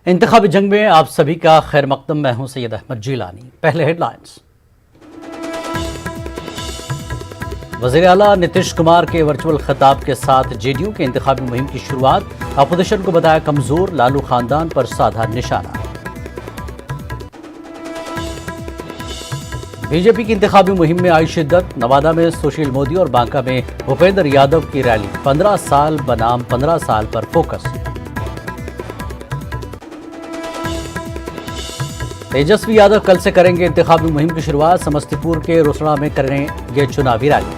इंतखाबी जंग में आप सभी का खैर मकदम। मैं हूं सैयद अहमद जीलानी। पहले हेडलाइंस। वज़ीर आला नीतीश कुमार के वर्चुअल खिताब के साथ जेडीयू के इंतखाबी मुहिम की शुरुआत। अपोजिशन को बताया कमजोर, लालू खानदान पर साधा निशाना। बीजेपी की इंतखाबी मुहिम में आई शिद्दत। नवादा में सुशील मोदी और बांका में भूपेंद्र यादव की रैली। 15 साल बनाम 15 साल पर फोकस। तेजस्वी यादव कल से करेंगे इंतखाबी मुहिम की शुरुआत। समस्तीपुर के रोसड़ा में करेंगे चुनावी रैली।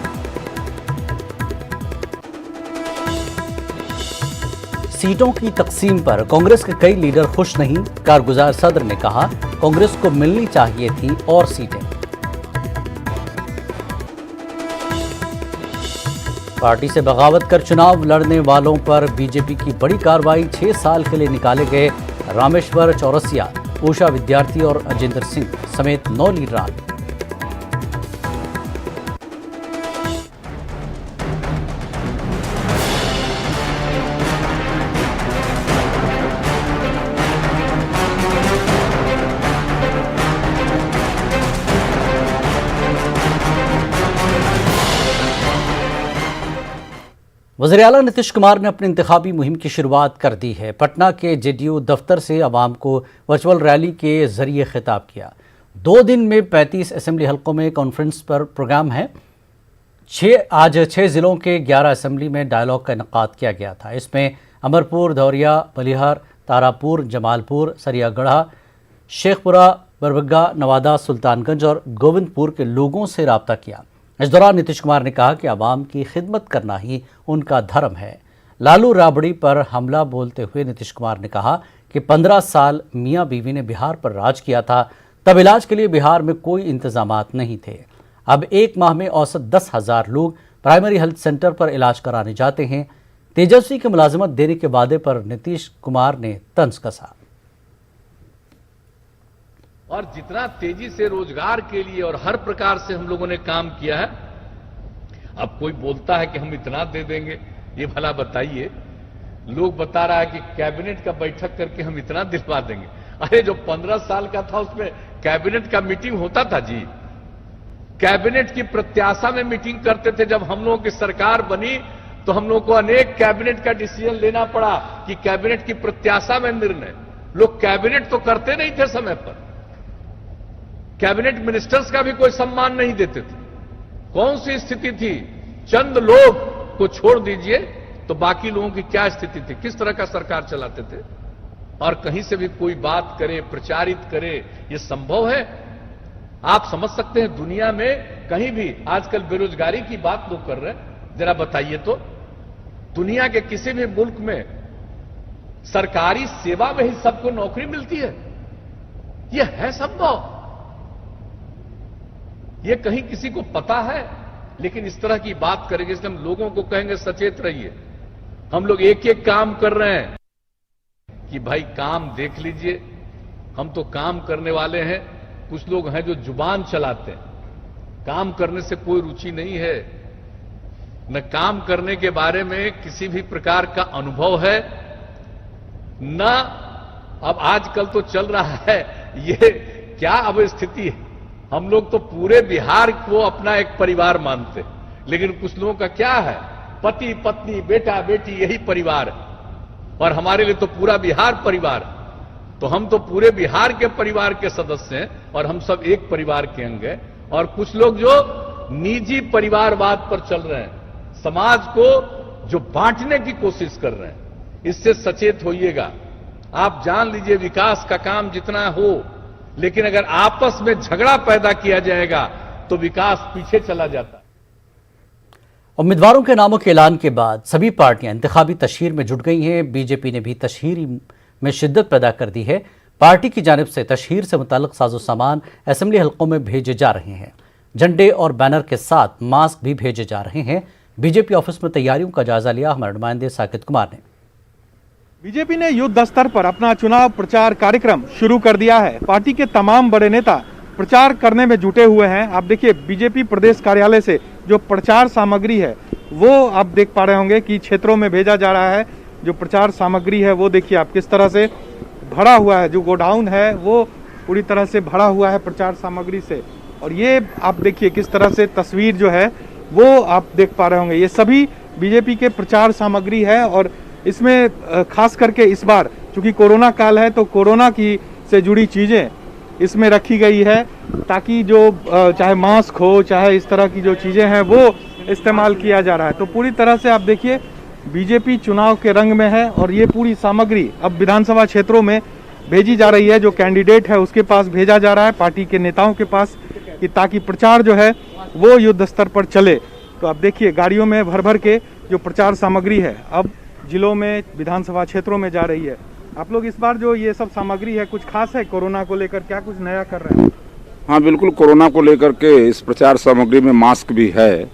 सीटों की तकसीम पर कांग्रेस के कई लीडर खुश नहीं। कारगुजार सदर ने कहा, कांग्रेस को मिलनी चाहिए थी और सीटें। पार्टी से बगावत कर चुनाव लड़ने वालों पर बीजेपी की बड़ी कार्रवाई। 6 साल के लिए निकाले गए रामेश्वर चौरसिया, उषा विद्यार्थी और अजिंदर सिंह समेत 9 लीडरान। वज़ीर आला नीतीश कुमार ने अपनी इंतखाबी मुहिम की शुरुआत कर दी है। पटना के जेडीयू दफ्तर से अवाम को वर्चुअल रैली के जरिए खिताब किया। 2 दिन में 35 असेंबली हलकों में कॉन्फ्रेंस पर प्रोग्राम है। आज 6 जिलों के 11 असेंबली में डायलॉग का इनेकाद किया गया था। इसमें अमरपुर, धौरिया, बलिहार, तारापुर, जमालपुर, सरियागढ़ा, शेखपुरा, बरबग्गा, नवादा, सुल्तानगंज और गोविंदपुर के लोगों से रब्ता किया। इस दौरान नीतीश कुमार ने कहा कि आवाम की खिदमत करना ही उनका धर्म है। लालू राबड़ी पर हमला बोलते हुए नीतीश कुमार ने कहा कि 15 साल मियां बीवी ने बिहार पर राज किया था, तब इलाज के लिए बिहार में कोई इंतजामात नहीं थे। अब 1 माह में औसत 10,000 लोग प्राइमरी हेल्थ सेंटर पर इलाज कराने जाते हैं। तेजस्वी की मुलाजिमत देने के वादे पर नीतीश कुमार ने तंज कसा। और जितना तेजी से रोजगार के लिए और हर प्रकार से हम लोगों ने काम किया है, अब कोई बोलता है कि हम इतना दे देंगे। ये भला बताइए, लोग बता रहा है कि कैबिनेट का बैठक करके हम इतना दिलवा देंगे। अरे जो 15 साल का था उसमें कैबिनेट का मीटिंग होता था जी। कैबिनेट की प्रत्याशा में मीटिंग करते थे। जब हम लोगों की सरकार बनी तो हम लोगों को अनेक कैबिनेट का डिसीजन लेना पड़ा कि कैबिनेट की प्रत्याशा में निर्णय। लोग कैबिनेट तो करते नहीं थे समय पर। कैबिनेट मिनिस्टर्स का भी कोई सम्मान नहीं देते थे। कौन सी स्थिति थी? चंद लोग को छोड़ दीजिए तो बाकी लोगों की क्या स्थिति थी, किस तरह का सरकार चलाते थे। और कहीं से भी कोई बात करे, प्रचारित करे, यह संभव है? आप समझ सकते हैं दुनिया में कहीं भी आजकल बेरोजगारी की बात लोग कर रहे हैं। जरा बताइए तो, दुनिया के किसी भी मुल्क में सरकारी सेवा में ही सबको नौकरी मिलती है? यह है संभव? ये कहीं किसी को पता है? लेकिन इस तरह की बात करेंगे, इसलिए हम लोगों को कहेंगे सचेत रहिए। हम लोग एक एक काम कर रहे हैं कि भाई काम देख लीजिए, हम तो काम करने वाले हैं। कुछ लोग हैं जो जुबान चलाते हैं, काम करने से कोई रुचि नहीं है, न काम करने के बारे में किसी भी प्रकार का अनुभव है, न अब आजकल तो चल रहा है ये क्या अब स्थिति है। हम लोग तो पूरे बिहार को अपना एक परिवार मानते, लेकिन कुछ लोगों का क्या है, पति पत्नी बेटा बेटी यही परिवार है। और हमारे लिए तो पूरा बिहार परिवार है। तो हम तो पूरे बिहार के परिवार के सदस्य हैं और हम सब एक परिवार के अंग हैं। और कुछ लोग जो निजी परिवारवाद पर चल रहे हैं, समाज को जो बांटने की कोशिश कर रहे हैं, इससे सचेत होइएगा। आप जान लीजिए, विकास का काम जितना हो, लेकिन अगर आपस में झगड़ा पैदा किया जाएगा तो विकास पीछे चला जाता है। उम्मीदवारों के नामों के ऐलान के बाद सभी पार्टियां इंतखाबी तशहीर में जुट गई हैं। बीजेपी ने भी तशहीर में शिद्दत पैदा कर दी है। पार्टी की जानिब से तशहीर से मुताल्लिक साजो सामान असेंबली हलकों में भेजे जा रहे हैं। झंडे और बैनर के साथ मास्क भी भेजे जा रहे हैं। बीजेपी ऑफिस में तैयारियों का जायजा लिया हमारे नुमाइंदे साकिब कुमार ने। बीजेपी ने युद्ध स्तर पर अपना चुनाव प्रचार कार्यक्रम शुरू कर दिया है। पार्टी के तमाम बड़े नेता प्रचार करने में जुटे हुए हैं। आप देखिए, बीजेपी प्रदेश कार्यालय से जो प्रचार सामग्री है वो आप देख पा रहे होंगे कि क्षेत्रों में भेजा जा रहा है। जो प्रचार सामग्री है वो देखिए आप किस तरह से भरा हुआ है, जो गोडाउन है वो पूरी तरह से भरा हुआ है प्रचार सामग्री से। और ये आप देखिए किस तरह से तस्वीर जो है वो आप देख पा रहे होंगे, ये सभी बीजेपी के प्रचार सामग्री है। और इसमें खास करके इस बार चूंकि कोरोना काल है तो कोरोना की से जुड़ी चीज़ें इसमें रखी गई है, ताकि जो चाहे मास्क हो चाहे इस तरह की जो चीज़ें हैं वो इस्तेमाल किया जा रहा है। तो पूरी तरह से आप देखिए बीजेपी चुनाव के रंग में है और ये पूरी सामग्री अब विधानसभा क्षेत्रों में भेजी जा रही है, जो कैंडिडेट है उसके पास भेजा जा रहा है, पार्टी के नेताओं के पास, कि ताकि प्रचार जो है वो युद्ध स्तर पर चले। तो आप देखिए गाड़ियों में भर भर के जो प्रचार सामग्री है अब जिलों में विधानसभा क्षेत्रों में जा रही है। आप लोग इस बार जो ये सब सामग्री है कुछ खास है कोरोना को लेकर, क्या कुछ नया कर रहे हैं? हाँ बिल्कुल, कोरोना को लेकर के इस प्रचार सामग्री में मास्क भी है,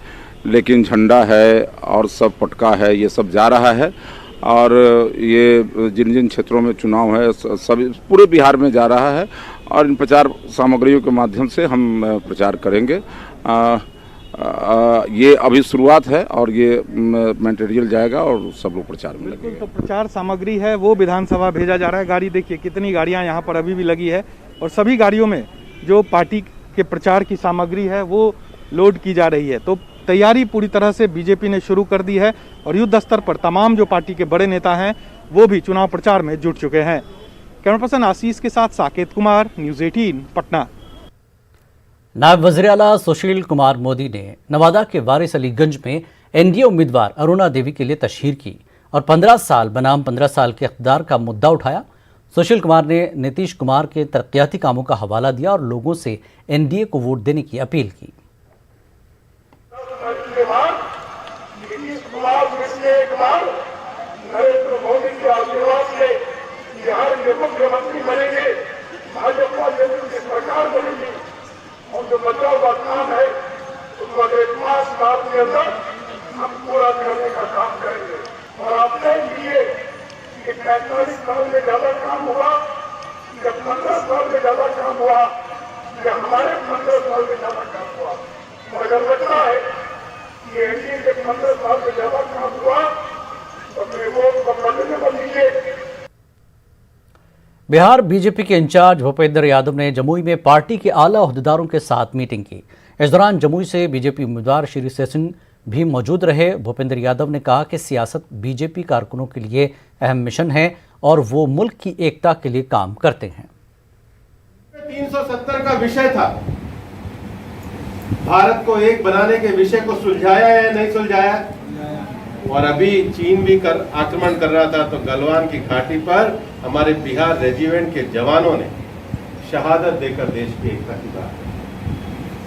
लेकिन झंडा है और सब पटका है, ये सब जा रहा है। और ये जिन जिन क्षेत्रों में चुनाव है सब पूरे बिहार में जा रहा है और इन प्रचार सामग्रियों के माध्यम से हम प्रचार करेंगे। ये अभी शुरुआत है और ये मटेरियल जाएगा और सब लोग प्रचार में लगेंगे। तो प्रचार सामग्री है वो विधानसभा भेजा जा रहा है। गाड़ी देखिए कितनी गाड़ियां यहाँ पर अभी भी लगी है और सभी गाड़ियों में जो पार्टी के प्रचार की सामग्री है वो लोड की जा रही है। तो तैयारी पूरी तरह से बीजेपी ने शुरू कर दी है और युद्ध स्तर पर तमाम जो पार्टी के बड़े नेता हैं वो भी चुनाव प्रचार में जुट चुके हैं। कैमरा पर्सन आशीष के साथ साकेत कुमार, न्यूज़ 18 पटना। नायब वज़ीर आला सुशील कुमार मोदी ने नवादा के वारिस अलीगंज में एनडीए उम्मीदवार अरुणा देवी के लिए तशहीर की और 15 साल बनाम 15 साल के इक़्तिदार का मुद्दा उठाया। सुशील कुमार ने नीतीश कुमार के तरक्याती कामों का हवाला दिया और लोगों से एनडीए को वोट देने की अपील की। नरेंद्र मोदी के आशीर्वाद से बिहार के मुख्यमंत्री बनेंगे, भाजपा नेतृत्व की सरकार बनेगी और जो बचा हुआ काम है उसको अगले 5 साल के अंदर हम पूरा करने का काम करेंगे। और आपने लिए कि 45 साल में ज्यादा काम हुआ या 15 साल में ज्यादा काम हुआ या हमारे 15 साल में ज्यादा काम हुआ, अगर लगता है कि एनडीए के 15 साल में ज्यादा काम हुआ बिहार बीजेपी के इंचार्ज भूपेंद्र यादव ने जमुई में पार्टी के आला ओहदेदारों के साथ मीटिंग की। इस दौरान जमुई से बीजेपी उम्मीदवार श्री सिंह भी मौजूद रहे। भूपेंद्र यादव ने कहा कि सियासत बीजेपी कारकुनों के लिए अहम मिशन है और वो मुल्क की एकता के लिए काम करते हैं। 370 का विषय था, भारत को एक बनाने के विषय को सुलझाया या नहीं सुलझाया? और अभी चीन भी आक्रमण कर रहा था तो गलवान की घाटी पर हमारे बिहार रेजिमेंट के जवानों ने शहादत देकर देश की एकता की बात।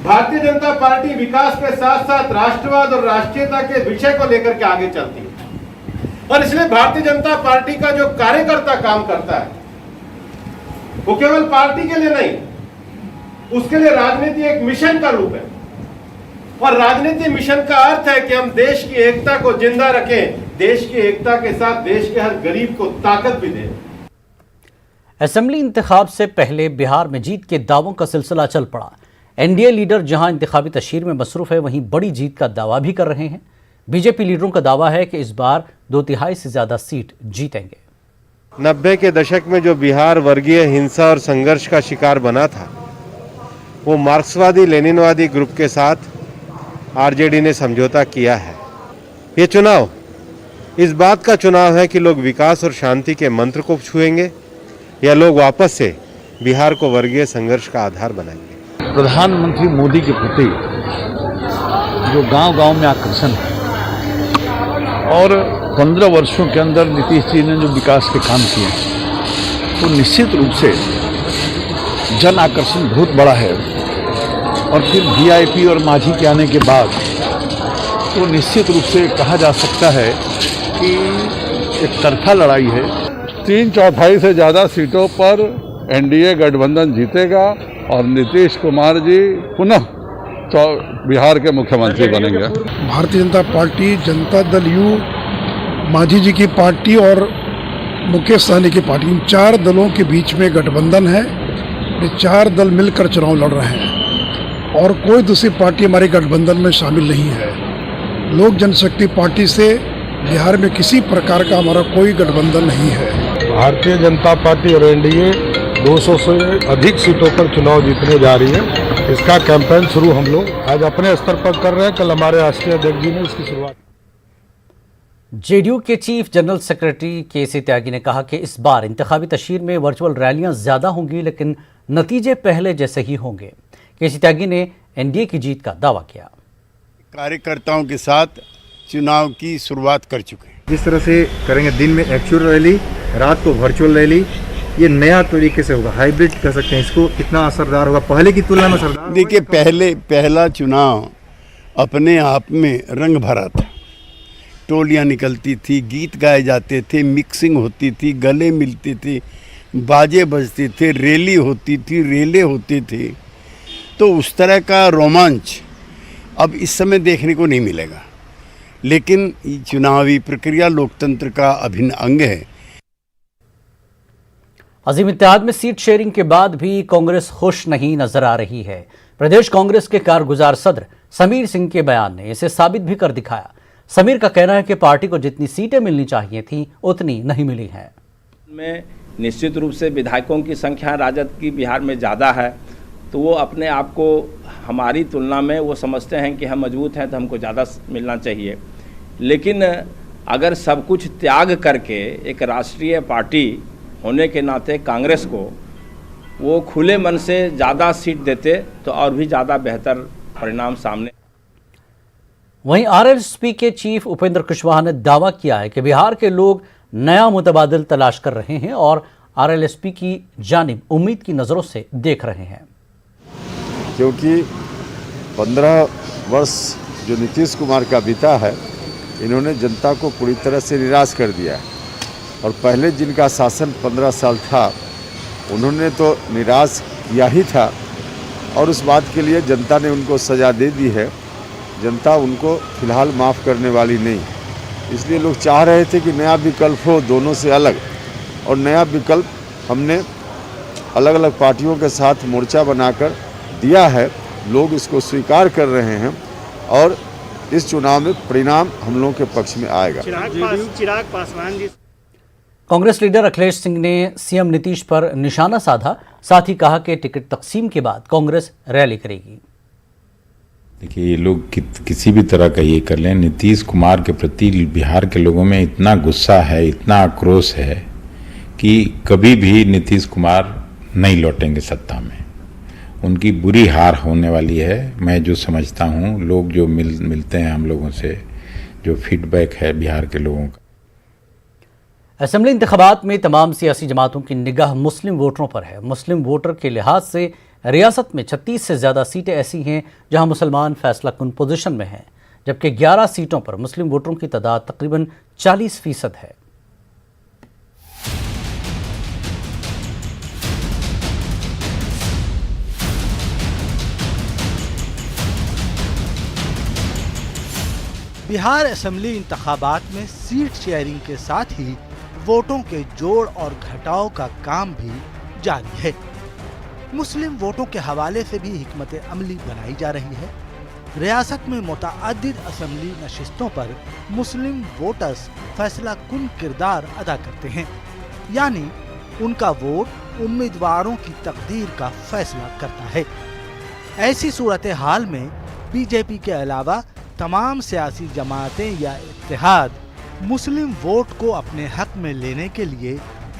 भारतीय जनता पार्टी विकास के साथ साथ राष्ट्रवाद और राष्ट्रीयता के विषय को लेकर के आगे चलती है और इसलिए भारतीय जनता पार्टी का जो कार्यकर्ता काम करता है वो केवल पार्टी के लिए नहीं, उसके लिए राजनीति एक मिशन का रूप है और राजनीति मिशन का अर्थ है कि हम देश की एकता को जिंदा रखें, देश की एकता के साथ देश के हर गरीब को ताकत भी दें। असेंबली इंतखाब से पहले बिहार में जीत के दावों का सिलसिला चल पड़ा। एनडीए लीडर जहां इंतखाबी तशहीर में मसरूफ है वहीं बड़ी जीत का दावा भी कर रहे हैं। बीजेपी लीडरों का दावा है कि इस बार 2/3 से ज्यादा सीट जीतेंगे। 90 के दशक में जो बिहार वर्गीय हिंसा और संघर्ष का शिकार बना था वो मार्क्सवादी लेनिनवादी ग्रुप के साथ आरजेडी ने समझौता किया है। ये चुनाव इस बात का चुनाव है कि लोग विकास और शांति के मंत्र को छुएंगे या लोग वापस से बिहार को वर्गीय संघर्ष का आधार बनाएंगे। प्रधानमंत्री मोदी के प्रति जो गांव-गांव में आकर्षण है और 15 वर्षों के अंदर नीतीश जी ने जो विकास के काम किए तो निश्चित रूप से जन आकर्षण बहुत बड़ा है और फिर वीआईपी और मांझी के आने के बाद तो निश्चित रूप से कहा जा सकता है कि एक तरफा लड़ाई है। 3/4 से ज़्यादा सीटों पर एनडीए गठबंधन जीतेगा और नीतीश कुमार जी पुनः बिहार के मुख्यमंत्री बनेंगे। भारतीय जनता पार्टी, जनता दल यू, मांझी जी की पार्टी और मुकेश सहनी की पार्टी, इन 4 दलों के बीच में गठबंधन है। ये 4 दल मिलकर चुनाव लड़ रहे हैं और कोई दूसरी पार्टी हमारे गठबंधन में शामिल नहीं है। लोक जनशक्ति पार्टी से बिहार में किसी प्रकार का हमारा कोई गठबंधन नहीं है। भारतीय जनता पार्टी और एनडीए 200 से अधिक सीटों पर चुनाव जीतने जा रही है। इसका कैंपेन शुरू हम लोग आज अपने स्तर पर कर रहे हैं। कल हमारे राष्ट्रीय अध्यक्ष जी ने इसकी शुरुआत। जेडीयू के चीफ जनरल सेक्रेटरी के.सी. त्यागी ने कहा कि इस बार इंतखाबी तशहीर में वर्चुअल रैलियां ज्यादा होंगी, लेकिन नतीजे पहले जैसे ही होंगे। के.सी. त्यागी ने एनडीए की जीत का दावा किया। कार्यकर्ताओं के साथ चुनाव की शुरुआत कर चुके हैं। जिस तरह से करेंगे, दिन में एक्चुअल रैली, रात को वर्चुअल रैली, ये नया तरीके से होगा, हाइब्रिड कह सकते हैं इसको। कितना असरदार होगा पहले की तुलना में? असरदार देखिए, पहला चुनाव अपने आप में रंग भरा था। टोलियां निकलती थी, गीत गाए जाते थे, मिक्सिंग होती थी, गले मिलते थे, बाजे बजते थे, रैली होती थी, रेले होते थे। तो उस तरह का रोमांच अब इस समय देखने को नहीं मिलेगा। लेकिन चुनावी प्रक्रिया लोकतंत्र का अभिन्न अंग है। अजीम इत्तेहाद में सीट शेयरिंग के बाद भी कांग्रेस खुश नहीं नजर आ रही है। प्रदेश कांग्रेस के कारगुजार सदर समीर सिंह के बयान ने इसे साबित भी कर दिखाया। समीर का कहना है कि पार्टी को जितनी सीटें मिलनी चाहिए थी उतनी नहीं मिली हैं। में निश्चित रूप से विधायकों की संख्या राजद की बिहार में ज़्यादा है, तो वो अपने आप को हमारी तुलना में वो समझते हैं कि हम मजबूत हैं तो हमको ज़्यादा मिलना चाहिए। लेकिन अगर सब कुछ त्याग करके एक राष्ट्रीय पार्टी होने के नाते कांग्रेस को वो खुले मन से ज़्यादा सीट देते तो और भी ज़्यादा बेहतर परिणाम सामने। वहीं आरएलएसपी के चीफ उपेंद्र कुशवाहा ने दावा किया है कि बिहार के लोग नया मुतबादिल तलाश कर रहे हैं और आरएलएसपी की जानिब उम्मीद की नज़रों से देख रहे हैं। क्योंकि 15 वर्ष जो नीतीश कुमार का बीता है, इन्होंने जनता को पूरी तरह से निराश कर दिया है। और पहले जिनका शासन 15 साल था, उन्होंने तो निराश किया ही था और उस बात के लिए जनता ने उनको सज़ा दे दी है। जनता उनको फिलहाल माफ़ करने वाली नहीं, इसलिए लोग चाह रहे थे कि नया विकल्प हो, दोनों से अलग। और नया विकल्प हमने अलग अलग पार्टियों के साथ मोर्चा बनाकर दिया है। लोग इसको स्वीकार कर रहे हैं और इस चुनाव में परिणाम हम लोगों के पक्ष में आएगा। चिराग पासवान जी। कांग्रेस लीडर अखिलेश सिंह ने सीएम नीतीश पर निशाना साधा, साथ ही कहा कि टिकट तकसीम के बाद कांग्रेस रैली करेगी। देखिए, ये लोग किसी भी तरह का ये कर लें, नीतीश कुमार के प्रति बिहार के लोगों में इतना गुस्सा है, इतना आक्रोश है कि कभी भी नीतीश कुमार नहीं लौटेंगे सत्ता में। उनकी बुरी हार होने वाली है। मैं जो समझता हूँ, लोग जो मिलते हैं हम लोगों से, जो फीडबैक है बिहार के लोगों का। असेंबली इंतखाबात में तमाम सियासी जमातों की निगाह मुस्लिम वोटरों पर है। मुस्लिम वोटर के लिहाज से रियासत में 36 से ज़्यादा सीटें ऐसी हैं जहां मुसलमान फैसला कुन पोजीशन में हैं, जबकि 11 सीटों पर मुस्लिम वोटरों की तादाद तकरीबन 40% है। बिहार असेंबली इंतखाबात में सीट शेयरिंग के साथ ही वोटों के जोड़ और घटाव का काम भी जारी है। मुस्लिम वोटों के हवाले से भी हिकमत अमली बनाई जा रही है। रियासत में मुतअद्दिद असेंबली नशिस्तों पर मुस्लिम वोटर्स फैसला कुन किरदार अदा करते हैं, यानी उनका वोट उम्मीदवारों की तकदीर का फैसला करता है। ऐसी सूरत हाल में बीजेपी के अलावा तमाम सियासी जमातें या इत्तेहाद मुस्लिम वोट को अपने हक में लेने के लिए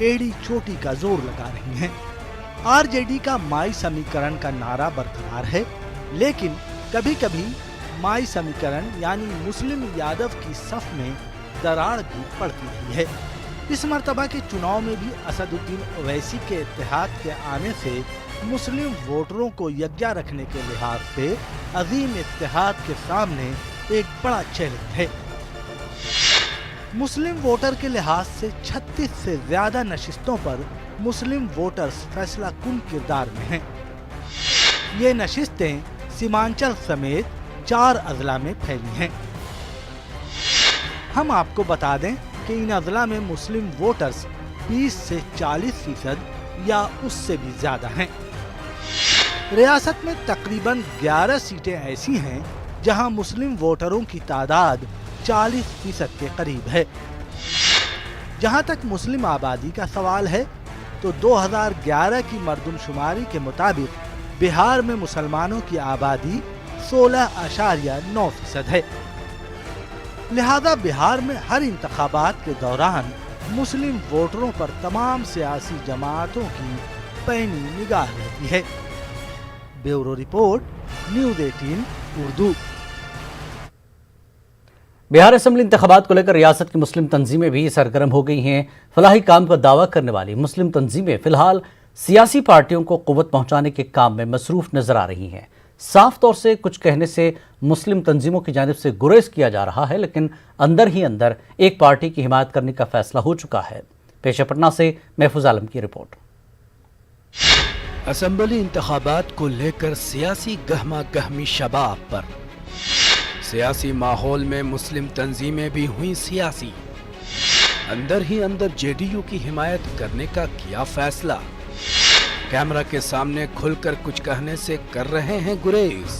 एड़ी चोटी का जोर लगा रही हैं। आरजेडी का माई समीकरण का नारा बरकरार है, लेकिन कभी कभी माई समीकरण यानी मुस्लिम यादव की सफ में दरार भी पड़ती रही है। इस मर्तबा के चुनाव में भी असदुद्दीन ओवैसी के इत्तेहाद के आने से मुस्लिम वोटरों को यकजा रखने के लिहाज से अजीम इत्तेहाद के सामने एक बड़ा चैलेंज है। मुस्लिम वोटर के लिहाज से 36 से ज्यादा नशिस्तों पर मुस्लिम वोटर्स फैसला कुन किरदार में हैं। ये नशिस्तें सीमांचल समेत 4 अजला में फैली हैं। हम आपको बता दें कि इन अजला में मुस्लिम वोटर्स 20 से 40% या उससे भी ज्यादा हैं। रियासत में तकरीबन 11 सीटें ऐसी हैं जहां मुस्लिम वोटरों की तादाद 40% के करीब है। जहां तक मुस्लिम आबादी का सवाल है तो 2011 की मर्दमशुमारी के मुताबिक बिहार में मुसलमानों की आबादी 16.9% है। लिहाजा बिहार में हर इंतखाबात के दौरान मुस्लिम वोटरों पर तमाम सियासी जमातों की पैनी निगाह रहती है। Bureau report, news 18 Urdu. Bihar assembly इंतखाबात को लेकर रियासत की मुस्लिम तंजीमें भी सरगर्म हो गई हैं। फलाही काम का दावा करने वाली मुस्लिम तंजीमें फिलहाल सियासी पार्टियों को कुव्वत पहुंचाने के काम में मसरूफ नजर आ रही हैं। साफ तौर से कुछ कहने से मुस्लिम तंजीमों की जानिब से गुरेज किया जा रहा है, लेकिन अंदर ही अंदर एक पार्टी की हिमायत करने का फैसला हो चुका है। पेश पटना से महफूज आलम की रिपोर्ट। असेंबली इंतखाबात को लेकर सियासी गहमा गहमी शबाब पर। सियासी माहौल में मुस्लिम तंजीमें भी हुई सियासी। अंदर ही अंदर जेडीयू की हिमायत करने का किया फैसला। कैमरा के सामने खुलकर कुछ कहने से कर रहे हैं गुरेज,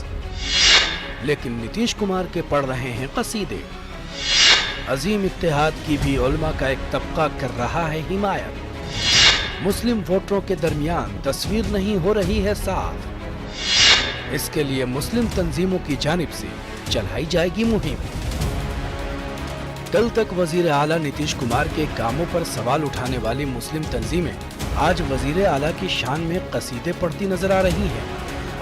लेकिन नीतीश कुमार के पढ़ रहे हैं कसीदे। अजीम इत्तेहाद की भी उलमा का एक तबका कर रहा है हिमायत। मुस्लिम वोटरों के दरमियान तस्वीर नहीं हो रही है साफ। इसके लिए मुस्लिम तंजीमों की जानिब से चलाई जाएगी मुहिम। कल तक वजीर आला नीतीश कुमार के कामों पर सवाल उठाने वाली मुस्लिम तंजीमें आज वजीर आला की शान में कसीदे पढ़ती नजर आ रही हैं।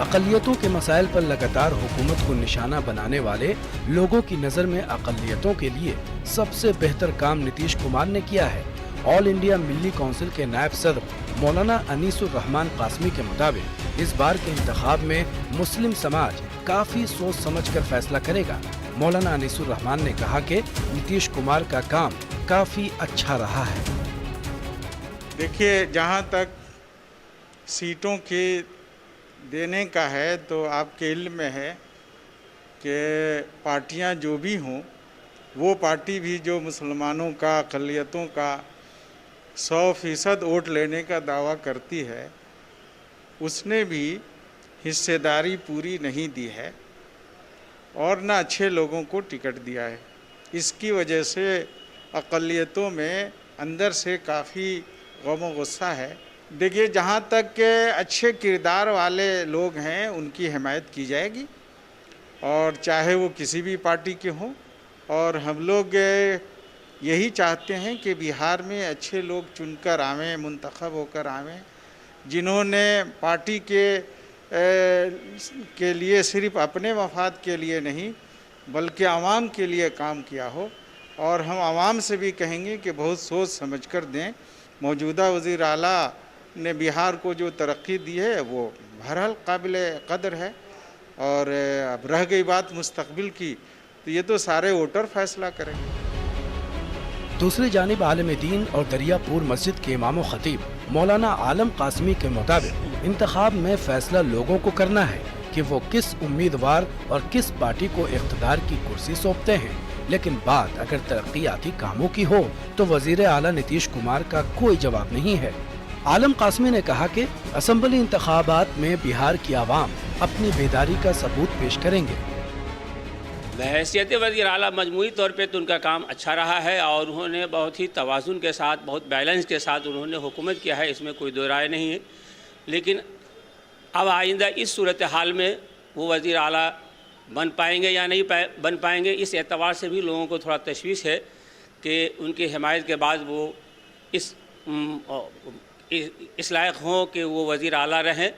अकलियतों के मसाइल पर लगातार हुकूमत को निशाना बनाने वाले लोगों की नजर में अकलियतों के लिए सबसे बेहतर काम नीतीश कुमार ने किया है। ऑल इंडिया मिल्ली काउंसिल के नायब सदर मौलाना अनीसुर रहमान कासमी के मुताबिक इस बार के इंतखाब में मुस्लिम समाज काफी सोच समझकर फैसला करेगा। मौलाना अनीसुर रहमान ने कहा कि नीतीश कुमार का काम काफी अच्छा रहा है। देखिए, जहाँ तक सीटों के देने का है तो आपके इल्म में है कि पार्टियां जो भी हों, वो पार्टी भी जो मुसलमानों का, अक़लियतों का 100% वोट लेने का दावा करती है, उसने भी हिस्सेदारी पूरी नहीं दी है और न अच्छे लोगों को टिकट दिया है। इसकी वजह से अक़लियतों में अंदर से काफ़ी गम व गुस्सा है। देखिए, जहाँ तक के अच्छे किरदार वाले लोग हैं उनकी हिमायत की जाएगी, और चाहे वो किसी भी पार्टी के हों। और हम लोग यही चाहते हैं कि बिहार में अच्छे लोग चुनकर आवें, मुंतखब होकर आवें, जिन्होंने पार्टी के लिए सिर्फ अपने मफाद के लिए नहीं बल्कि आवाम के लिए काम किया हो। और हम आवाम से भी कहेंगे कि बहुत सोच समझकर दें। मौजूदा वज़ीर आला ने बिहार को जो तरक्की दी है वो बहरहाल काबिल कदर है, और अब रह गई बात मुस्तकबिल की, तो ये तो सारे वोटर फैसला करेंगे। दूसरी जानिब आलिम दीन और दरियापुर मस्जिद के इमाम खतीब मौलाना आलम कासमी के मुताबिक इंतखाब में फैसला लोगों को करना है कि वो किस उम्मीदवार और किस पार्टी को इख्तिदार की कुर्सी सौंपते हैं। लेकिन बात अगर तरक्याती कामों की हो तो वजीर आला नीतीश कुमार का कोई जवाब नहीं है। आलम कासमी ने कहा कि असेंबली इंतखाबात में बिहार की आवाम अपनी बेदारी का सबूत पेश करेंगे। बहैसियत वज़ीर आला मजमूई तौर पे तो उनका काम अच्छा रहा है और उन्होंने बहुत ही तवाज़ुन के साथ, बहुत बैलेंस के साथ उन्होंने हुकूमत किया है, इसमें कोई दो राय नहीं है। लेकिन अब आइंदा इस सूरत हाल में वो वज़ीर आला बन पाएंगे या नहीं बन पाएंगे, इस एतबार से भी लोगों को थोड़ा तशवीश है कि उनकी हिमायत के बाद वो इस लायक हों कि वो वज़ीर आला रहें,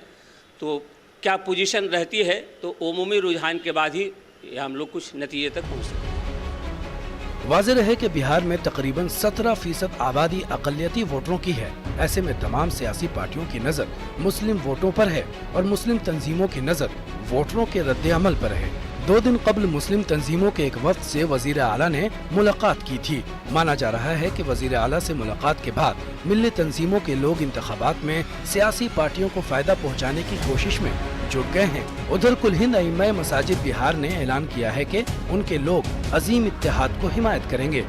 तो क्या पोजीशन रहती है, तो उमूमी रुझान के बाद ही हम लोग कुछ नतीजे तक पहुँच सकते हैं। वाज़ेह रहे कि बिहार में तकरीबन 17% आबादी अक़लियती वोटरों की है। ऐसे में तमाम सियासी पार्टियों की नज़र मुस्लिम वोटों पर है और मुस्लिम तंजीमों की नज़र वोटरों के रद्द अमल पर है। 2 दिन कबल मुस्लिम तंजीमों के एक वफ्द से वजीर आला ने मुलाकात की थी। माना जा रहा है कि वजीर आला से मुलाकात के बाद मिल्ली तंजीमों के लोग इंतखाबात में सियासी पार्टियों को फायदा पहुँचाने की कोशिश में जुट गए हैं। उधर कुल हिंद अइम्मा मसाजिद बिहार ने ऐलान किया है कि उनके लोग अजीम इत्तेहाद को हिमायत करेंगे।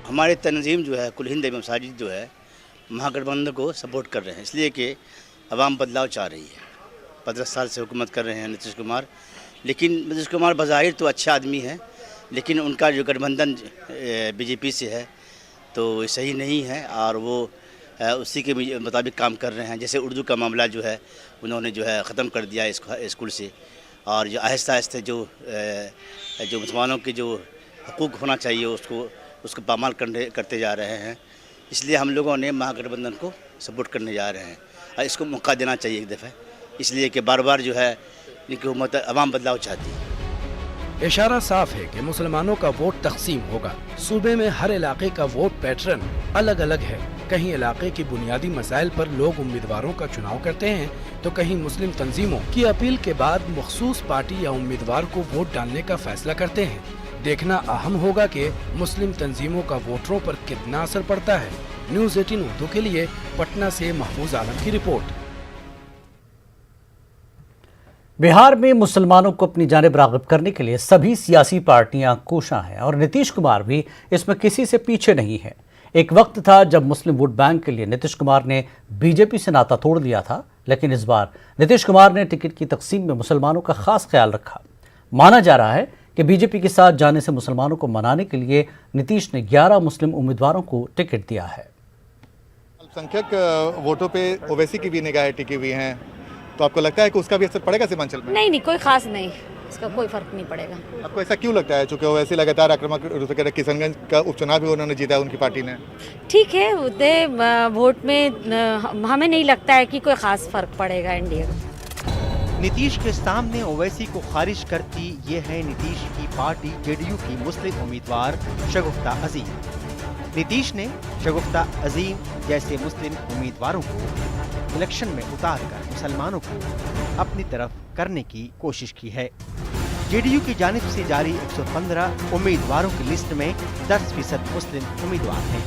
हमारे तंजीम जो है कुल हिंद अइम्मा मसाजिद जो है महागठबंधन को सपोर्ट कर रहे हैं, इसलिए कि अवाम बदलाव चाह रही है। 15 साल से हुकूमत कर रहे हैं नीतीश कुमार, लेकिन नीतीश कुमार बज़ाहिर तो अच्छा आदमी है, लेकिन उनका जो गठबंधन बीजेपी से है तो सही नहीं है और वो उसी के मुताबिक काम कर रहे हैं। जैसे उर्दू का मामला जो है उन्होंने जो है ख़त्म कर दिया स्कूल से, और जो आहिस्ता आहिस्ता जो मुसलमानों के जो हकूक़ होना चाहिए उसको पामाल करते जा रहे हैं। इसलिए हम लोगों ने महागठबंधन को सपोर्ट करने जा रहे हैं और इसको मौका देना चाहिए एक दफ़ा, इसलिए कि बार बार जो है इनकी हुकूमत अवाम बदलाव चाहती है। इशारा साफ है कि मुसलमानों का वोट तकसीम होगा। सूबे में हर इलाके का वोट पैटर्न अलग अलग है। कहीं इलाके की बुनियादी मसाइल पर लोग उम्मीदवारों का चुनाव करते हैं, तो कहीं मुस्लिम तंजीमों की अपील के बाद मखसूस पार्टी या उम्मीदवार को वोट डालने का फैसला करते हैं। देखना अहम होगा कि मुस्लिम तंजीमों का वोटरों पर कितना असर पड़ता है। न्यूज़ 18 उर्दू के लिए पटना से महफूज आलम की रिपोर्ट। बिहार में मुसलमानों को अपनी जानिब राग़िब करने के लिए सभी सियासी पार्टियां कोशां हैं और नीतीश कुमार भी इसमें किसी से पीछे नहीं है। एक वक्त था जब मुस्लिम वोट बैंक के लिए नीतीश कुमार ने बीजेपी से नाता तोड़ दिया था, लेकिन इस बार नीतीश कुमार ने टिकट की तकसीम में मुसलमानों का खास ख्याल रखा। माना जा रहा है कि बीजेपी के साथ जाने से मुसलमानों को मनाने के लिए नीतीश ने 11 मुस्लिम उम्मीदवारों को टिकट दिया है। अल्पसंख्यक वोटों पे ओवैसी की भी निगाहें टिकी हुई हैं, तो आपको लगता है कि उसका भी असर पड़ेगा सीमांचल में? नहीं, कोई खास नहीं, इसका कोई फर्क नहीं पड़ेगा। आपको ऐसा क्यों लगता है? चूँकि ओवैसी लगातार आक्रामक किशनगंज का उपचुनाव भी उन्होंने जीता है उनकी पार्टी ने। ठीक है, उतने वोट में हमें नहीं लगता है कि कोई खास फर्क पड़ेगा एनडीए को। नीतीश के सामने ओवैसी को खारिज करती ये है नीतीश की पार्टी जेडीयू की मुस्लिम उम्मीदवार शगुफ्ता अजीम। नीतीश ने शगुफ्ता अजीम जैसे मुस्लिम उम्मीदवारों को इलेक्शन में उतारकर मुसलमानों को अपनी तरफ करने की कोशिश की है। जेडीयू की जानिब से जारी 115 उम्मीदवारों की लिस्ट में 10% मुस्लिम उम्मीदवार हैं।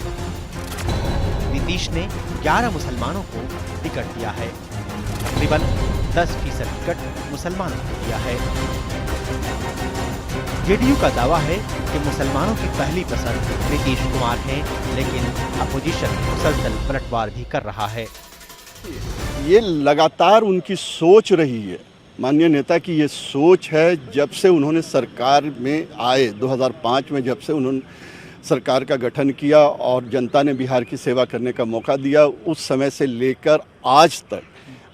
नीतीश ने 11 मुसलमानों को टिकट दिया है। तकरीबन 10% टिकट मुसलमानों को दिया है। जेडीयू का दावा है कि मुसलमानों की पहली पसंद नीतीश कुमार हैं, लेकिन अपोजिशन मुसलसल पलटवार भी कर रहा है। ये लगातार उनकी सोच रही है, माननीय नेता की ये सोच है। जब से उन्होंने सरकार में आए 2005 में, जब से उन्होंने सरकार का गठन किया और जनता ने बिहार की सेवा करने का मौका दिया, उस समय से लेकर आज तक,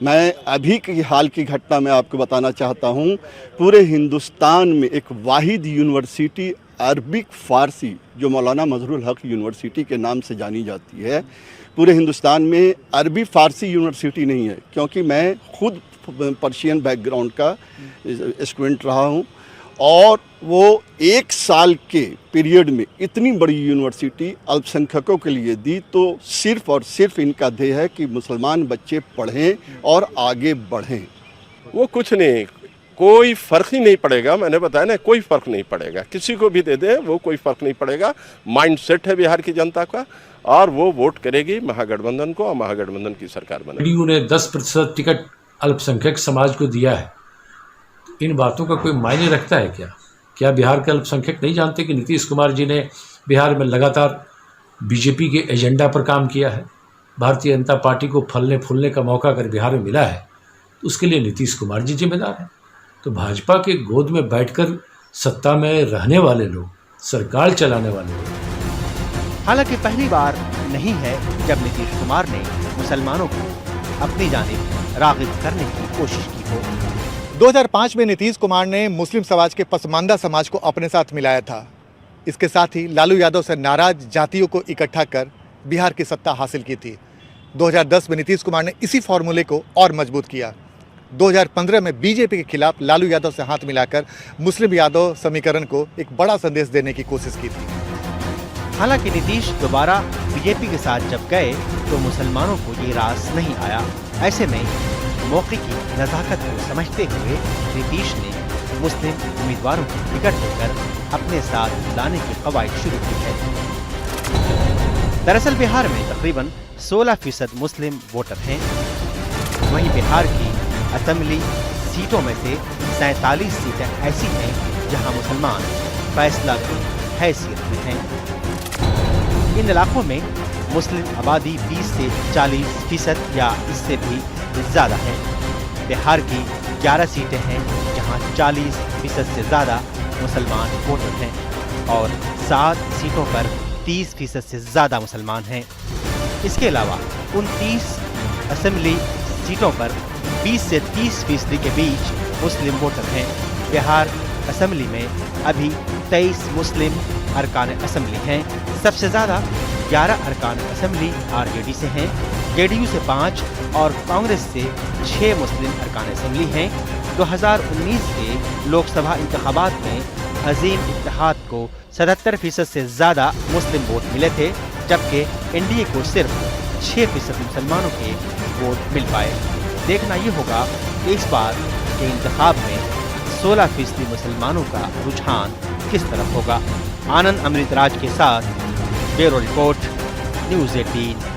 मैं अभी की हाल की घटना में आपको बताना चाहता हूँ, पूरे हिंदुस्तान में एक वाहिद यूनिवर्सिटी अरबिक फ़ारसी जो मौलाना मजहरुल हक यूनिवर्सिटी के नाम से जानी जाती है, पूरे हिंदुस्तान में अरबी फ़ारसी यूनिवर्सिटी नहीं है। क्योंकि मैं खुद पर्शियन बैकग्राउंड का स्टूडेंट रहा हूँ, और वो 1 साल के पीरियड में इतनी बड़ी यूनिवर्सिटी अल्पसंख्यकों के लिए दी, तो सिर्फ़ और सिर्फ इनका ध्येय है कि मुसलमान बच्चे पढ़ें और आगे बढ़ें। वो कुछ नहीं, कोई फ़र्क ही नहीं पड़ेगा। मैंने बताया ना, कोई फ़र्क नहीं पड़ेगा, किसी को भी दे दे वो कोई फ़र्क नहीं पड़ेगा। माइंड सेट है बिहार की जनता का, और वो वोट करेगी महागठबंधन को और महागठबंधन की सरकार बनेगी। जेडीयू ने 10% टिकट अल्पसंख्यक समाज को दिया है। इन बातों का कोई मायने रखता है क्या? क्या बिहार के अल्पसंख्यक नहीं जानते कि नीतीश कुमार जी ने बिहार में लगातार बीजेपी के एजेंडा पर काम किया है? भारतीय जनता पार्टी को फलने फूलने का मौका अगर बिहार में मिला है तो उसके लिए नीतीश कुमार जी जिम्मेदार हैं। तो भाजपा के गोद में बैठकर सत्ता में रहने वाले लोग, सरकार चलाने वाले लोग। हालांकि पहली बार नहीं है जब नीतीश कुमार ने मुसलमानों को अपनी जानिब राग़िब करने की कोशिश की हो। 2005 में नीतीश कुमार ने मुस्लिम समाज के पसमानदा समाज को अपने साथ मिलाया था। इसके साथ ही लालू यादव से नाराज जातियों को इकट्ठा कर बिहार की सत्ता हासिल की थी। 2010 में नीतीश कुमार ने इसी फार्मूले को और मजबूत किया। 2015 में बीजेपी के खिलाफ लालू यादव से हाथ मिलाकर मुस्लिम यादव समीकरण को एक बड़ा संदेश देने की कोशिश की थी। हालांकि नीतीश दोबारा बीजेपी के साथ जब गए तो मुसलमानों को ये रास नहीं आया। ऐसे में मौके की नज़ाकत को समझते हुए नीतीश ने मुस्लिम उम्मीदवारों को टिकट देकर अपने साथ लाने की कवायद शुरू की है। दरअसल बिहार में तकरीबन 16% मुस्लिम वोटर हैं। वहीं बिहार की असेंबली सीटों में से 47 सीटें ऐसी हैं जहां मुसलमान फैसला की हैसियत में हैं। इन इलाकों में मुस्लिम आबादी 20 से 40% या इससे भी ज़्यादा है। बिहार की 11 सीटें हैं जहां 40% से ज़्यादा मुसलमान वोटर हैं और 7 सीटों पर 30% से ज़्यादा मुसलमान हैं। इसके अलावा 29 असेंबली सीटों पर 20 से 30% के बीच मुस्लिम वोटर हैं। बिहार असेंबली में अभी 23 मुस्लिम अरकान असेंबली हैं। सबसे ज़्यादा 11 अरकान असेंबली आरजेडी से हैं, जेडीयू से 5 और कांग्रेस से 6 मुस्लिम अरकान असेंबली हैं। 2019 के लोकसभा इंतखाबात में अजीम इत्तेहाद को 77% से ज़्यादा मुस्लिम वोट मिले थे, जबकि एनडीए को सिर्फ 6% मुसलमानों के वोट मिल पाए। देखना ये होगा कि इस बार के इंतखाब में 16% मुसलमानों का रुझान किस तरफ होगा। आनंद अमृतराज के साथ bureau report, news 18।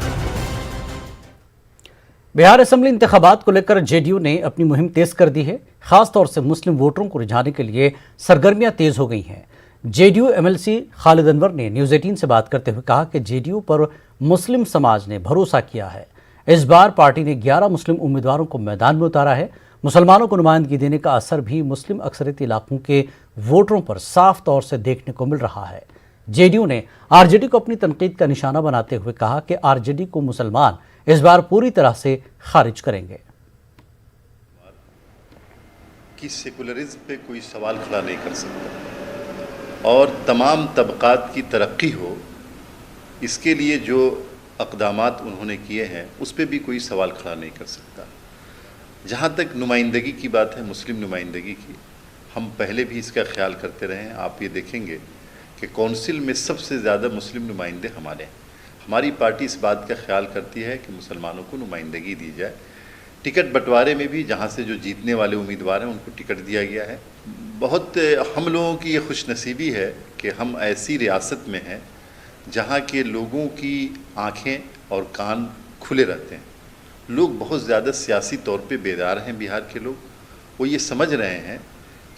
Bihar assembly इंतखाबात को लेकर जेडीयू ने अपनी मुहिम तेज कर दी है। खासतौर से मुस्लिम वोटरों को रिझाने के लिए सरगर्मियां तेज हो गई हैं। जेडीयू एमएलसी खालिद अनवर ने न्यूज़ 18 से बात करते हुए कहा कि जेडीयू पर मुस्लिम समाज ने भरोसा किया है। इस बार पार्टी ने 11 मुस्लिम उम्मीदवारों को मैदान में उतारा है। मुसलमानों को नुमाइंदगी देने का असर भी मुस्लिम अक्सरियती इलाकों के वोटरों पर साफ तौर से देखने को मिल रहा है। जेडीयू ने आरजेडी को अपनी तनकीद का निशाना बनाते हुए कहा कि आरजेडी को मुसलमान इस बार पूरी तरह से खारिज करेंगे। कि सेकुलरिज्म पे कोई सवाल खड़ा नहीं कर सकता और तमाम तबकात की तरक्की हो, इसके लिए जो अक़दामात उन्होंने किए हैं उस पर भी कोई सवाल खड़ा नहीं कर सकता। जहाँ तक नुमाइंदगी की बात है, मुस्लिम नुमाइंदगी की, हम पहले भी इसका ख्याल करते रहे हैं। आप ये देखेंगे कि कौंसिल में सबसे ज़्यादा मुस्लिम नुमाइंदे हमारे हैं। हमारी पार्टी इस बात का ख्याल करती है कि मुसलमानों को नुमाइंदगी दी जाए। टिकट बंटवारे में भी जहाँ से जो जीतने वाले उम्मीदवार हैं उनको टिकट दिया गया है। बहुत हम लोगों की ये खुशनसीबी है कि हम ऐसी रियासत में हैं जहाँ के लोगों की आँखें और कान खुले रहते हैं। लोग बहुत ज़्यादा सियासी तौर पे बेदार हैं। बिहार के लोग वो ये समझ रहे हैं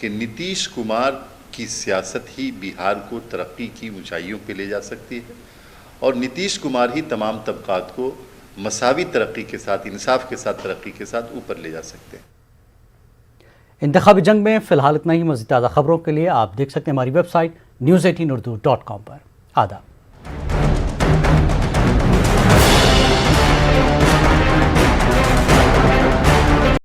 कि नीतीश कुमार की सियासत ही बिहार को तरक्की की ऊंचाइयों पे ले जा सकती है और नीतीश कुमार ही तमाम तबकात को मसावी तरक्की के साथ, इंसाफ के साथ, तरक्की के साथ ऊपर ले जा सकते हैं। इंतखाबी जंग में फिलहाल इतना ही। मज़ीद ताज़ा खबरों के लिए आप देख सकते हैं हमारी वेबसाइट news18urdu.com पर। आदाब।